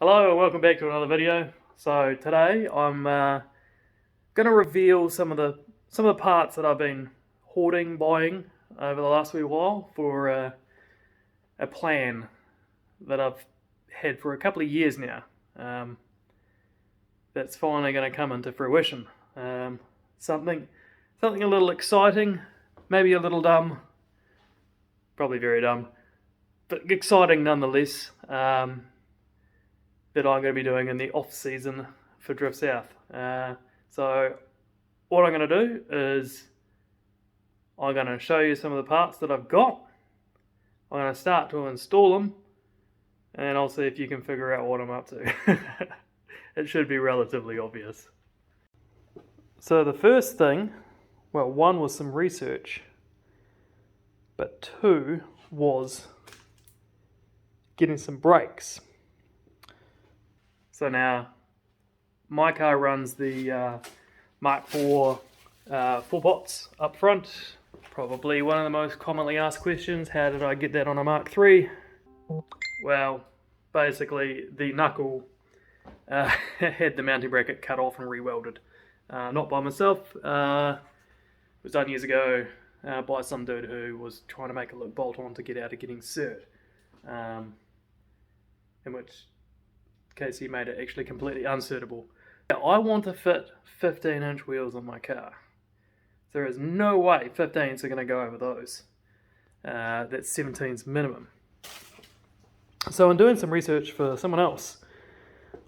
Hello and welcome back to another video. So today I'm going to reveal some of the parts that I've been buying over the last wee while for a plan that I've had for a couple of years now. That's finally going to come into fruition. Something a little exciting, maybe a little dumb, probably very dumb, but exciting nonetheless. That I'm going to be doing in the off season for Drift South. So what I'm going to do is I'm going to show you some of the parts that I've got. I'm going to start to install them, and I'll see if you can figure out what I'm up to. It should be relatively obvious. So the first thing, well, one was some research, but two was getting some brakes. So now, my car runs the Mark IV 4-pots up front. Probably one of the most commonly asked questions, how did I get that on a Mark III? Well, basically the knuckle had the mounting bracket cut off and re-welded. Not by myself, it was done years ago by some dude who was trying to make it look bolt-on to get out of getting cert. In which case he made it actually completely unsuitable. I want to fit 15-inch wheels on my car. There is no way 15s are going to go over those. That's 17's minimum. So in doing some research for someone else,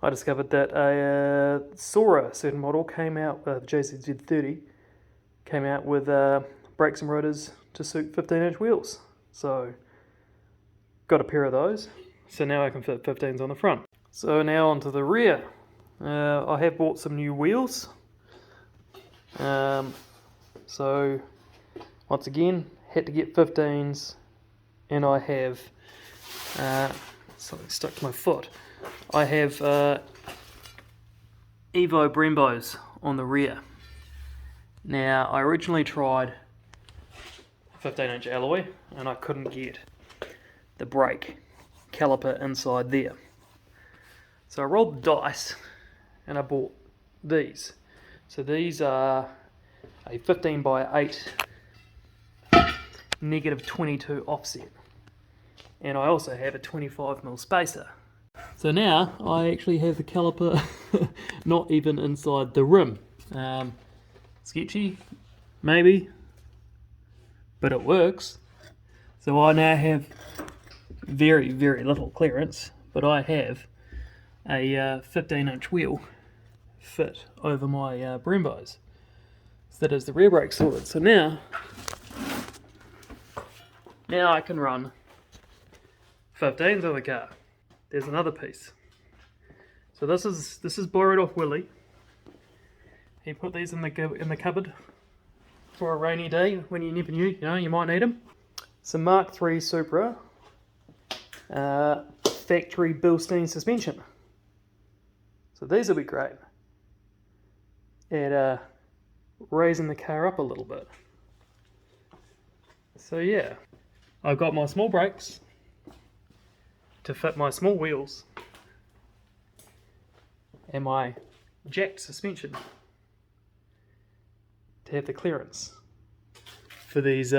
I discovered that a Supra certain model came out, the JCZ30, came out with brakes and rotors to suit 15-inch wheels. So got a pair of those. So now I can fit 15s on the front. So now onto the rear. I have bought some new wheels. So once again, had to get 15s, and I have something stuck to my foot. I have Evo Brembos on the rear. Now I originally tried 15-inch alloy, and I couldn't get the brake caliper inside there. So I rolled the dice and I bought these. So these are a 15 by 8 negative 22 offset. And I also have a 25mm spacer. So now I actually have the caliper not even inside the rim. Sketchy, maybe, but it works. So I now have very, very little clearance, but I have a 15-inch wheel fit over my Brembos. So that is the rear brake sorted. So now I can run 15s on the car. There's another piece. So this is borrowed off Willie. He put these in the cupboard for a rainy day when you never knew, you might need them. Some Mark III Supra factory Bilstein suspension. So these will be great at raising the car up a little bit. So yeah, I've got my small brakes to fit my small wheels and my jacked suspension to have the clearance for these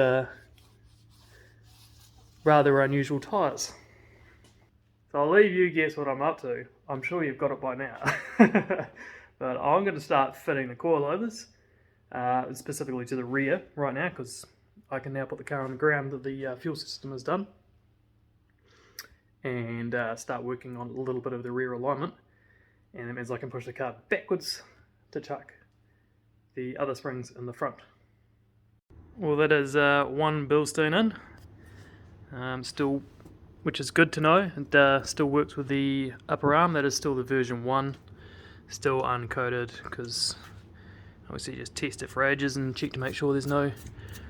rather unusual tyres. So I'll leave you guess what I'm up to. I'm sure you've got it by now. But I'm going to start fitting the coilovers, specifically to the rear right now, because I can now put the car on the ground that the fuel system is done. And start working on a little bit of the rear alignment. And that means I can push the car backwards to chuck the other springs in the front. Well, that is one Bilstein in. Still, which is good to know. It still works with the upper arm. That is still the version 1, still uncoated, because obviously just test it for ages and check to make sure there's no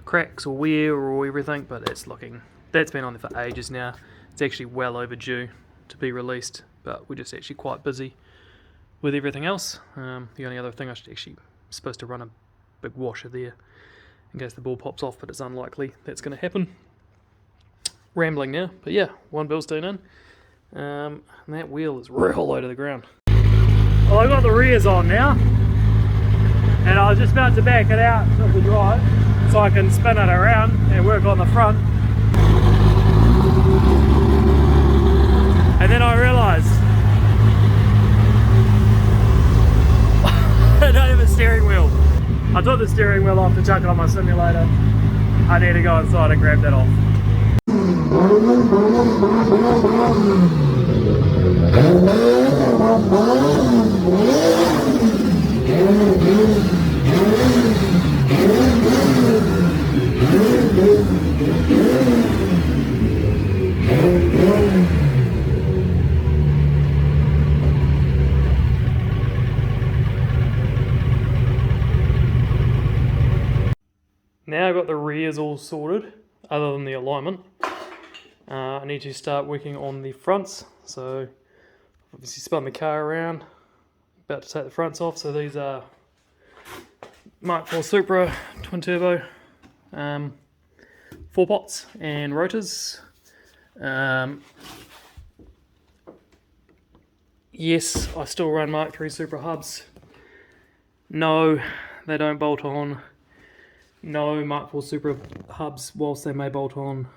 cracks or wear or everything, but that's been on there for ages now. It's actually well overdue to be released, but we're just actually quite busy with everything else. The only other thing I'm supposed to run a big washer there in case the ball pops off, but it's unlikely that's going to happen. Rambling now, but yeah, one Bilstein in. And that wheel is real low to the ground. Well, I got the rears on now, and I was just about to back it out to the drive so I can spin it around and work on the front. And then I realised I don't have a steering wheel. I took the steering wheel off to chuck it on my simulator. I need to go inside and grab that off. Now I've got the rears all sorted, other than the alignment. I need to start working on the fronts. So obviously spun the car around, about to take the fronts off. So these are Mark IV Supra twin turbo 4 pots and rotors. Yes, I still run Mark III Supra hubs. No, they don't bolt on. No, Mark IV Supra hubs, whilst they may bolt on,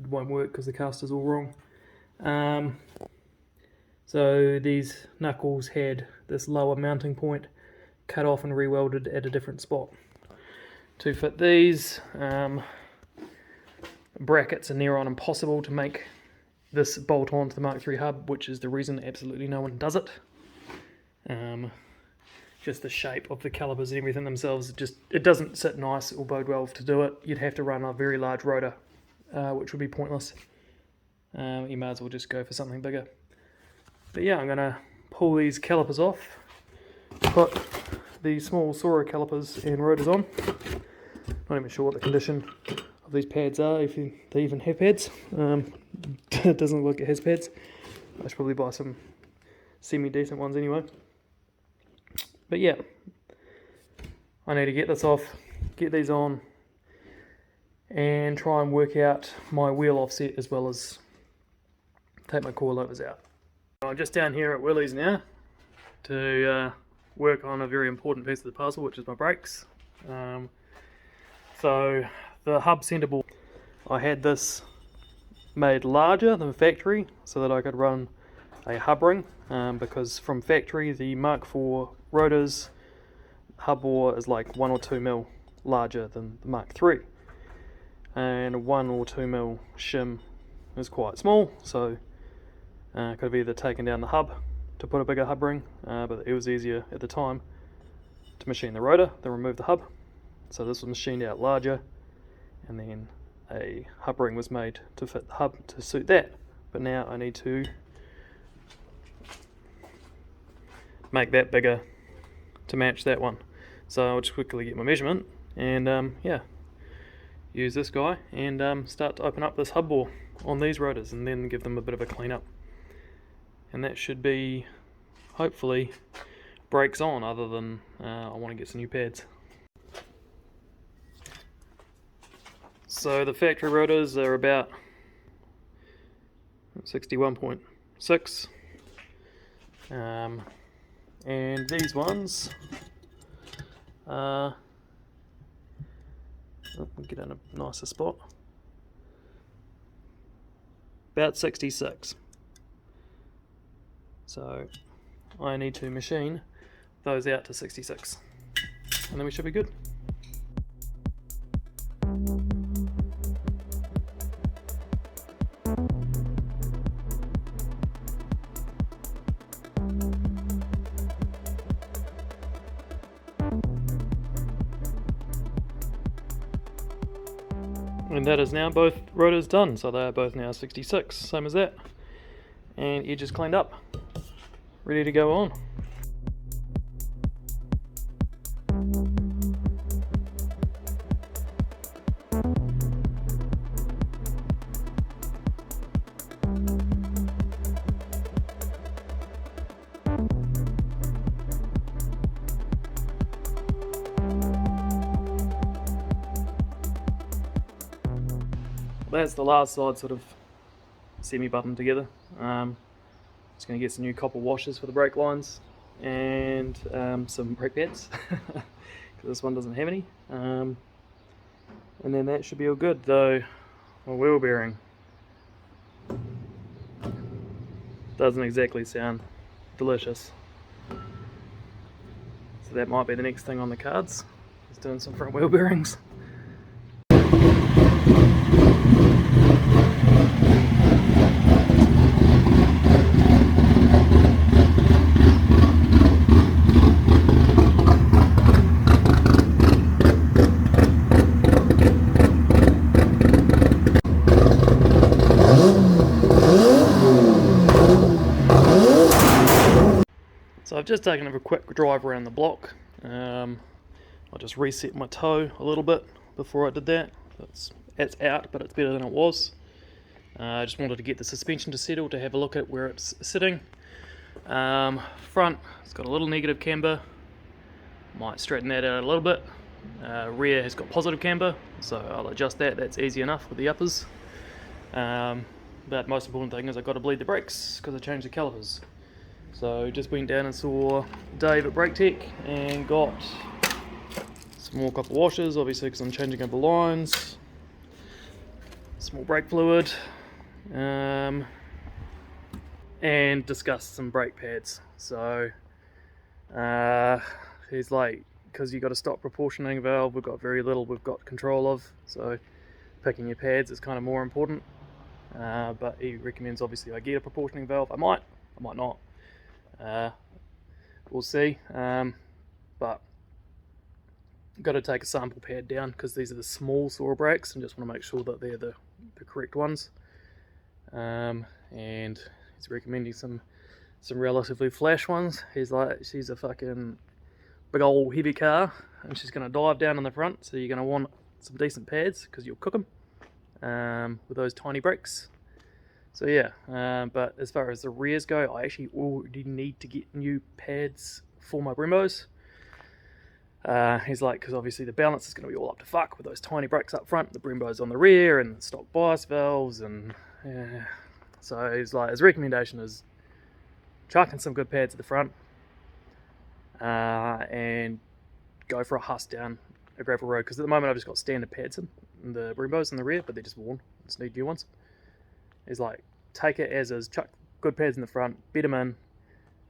won't work because the caster's all wrong. So these knuckles had this lower mounting point cut off and re-welded at a different spot. To fit these, brackets are near on impossible to make this bolt on to the Mark III hub, which is the reason absolutely no one does it. Just the shape of the calipers and everything themselves, it doesn't sit nice or bode well to do it. You'd have to run a very large rotor, which would be pointless. You might as well just go for something bigger. But yeah, I'm going to pull these calipers off, put the small Supra calipers and rotors on. Not even sure what the condition of these pads are, if they even have pads. It doesn't look like it has pads. I should probably buy some semi-decent ones anyway. But yeah, I need to get this off, get these on, and try and work out my wheel offset as well as take my coilovers out. I'm just down here at Willie's now to work on a very important piece of the puzzle, which is my brakes. So the hub centre ball, I had this made larger than factory so that I could run a hub ring, because from factory the Mark IV rotors hub bore is like 1 or 2 mil larger than the Mark III, and a 1 or 2 mil shim is quite small, so could have either taken down the hub to put a bigger hub ring, but it was easier at the time to machine the rotor than remove the hub, so this was machined out larger, and then a hub ring was made to fit the hub to suit that. But now I need to make that bigger to match that one. So I'll just quickly get my measurement and yeah, use this guy and start to open up this hub bore on these rotors and then give them a bit of a clean up. And that should be hopefully brakes on, other than I want to get some new pads. So the factory rotors are about 61.6, and these ones we'll get in a nicer spot, about 66. So I need to machine those out to 66 and then we should be good. And that is now both rotors done, so they are both now 66, same as that. And edge is cleaned up, ready to go on. That's the last side sort of semi-buttoned together. Just going to get some new copper washers for the brake lines and some brake pads because this one doesn't have any. And then that should be all good, though my wheel bearing doesn't exactly sound delicious. So that might be the next thing on the cards, is doing some front wheel bearings. So I've just taken a quick drive around the block. I just reset my toe a little bit before I did that. It's out, but it's better than it was. I just wanted to get the suspension to settle to have a look at where it's sitting. Front, it's got a little negative camber. Might straighten that out a little bit. Rear has got positive camber, so I'll adjust that. That's easy enough with the uppers. But most important thing is I've got to bleed the brakes because I changed the calipers. So just went down and saw Dave at Brake Tech and got some more copper washers, obviously because I'm changing over lines, some more brake fluid, and discussed some brake pads. So he's like, because you've got a stock proportioning valve, we've got very little we've got control of, so picking your pads is kind of more important. But he recommends obviously I get a proportioning valve. I might not. We'll see, but got to take a sample pad down because these are the small saw brakes and just want to make sure that they're the correct ones. And he's recommending some relatively flash ones. He's like, she's a fucking big old heavy car and she's going to dive down in the front, so you're going to want some decent pads because you'll cook them with those tiny brakes. So yeah, but as far as the rears go, I actually already need to get new pads for my Brembos. He's like, because obviously the balance is going to be all up to fuck with those tiny brakes up front, the Brembos on the rear, and the stock bias valves, and yeah. So he's like, his recommendation is chucking some good pads at the front, and go for a huss down a gravel road, because at the moment I've just got standard pads in the Brembos in the rear, but they're just worn. Just need new ones. He's like, take it as is, chuck good pads in the front, bed them in,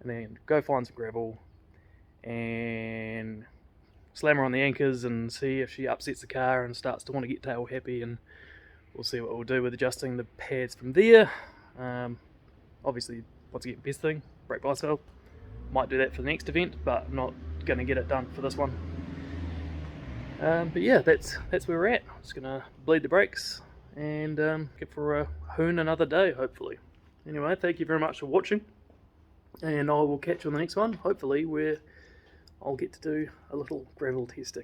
and then go find some gravel and slam her on the anchors and see if she upsets the car and starts to want to get tail happy, and we'll see what we'll do with adjusting the pads from there. Obviously, once again, best thing, brake bias valve. Might do that for the next event, but not going to get it done for this one. But yeah, that's where we're at. I'm just going to bleed the brakes and get for a hoon another day, hopefully. Anyway, thank you very much for watching, and I will catch you on the next one, hopefully, where I'll get to do a little gravel testing.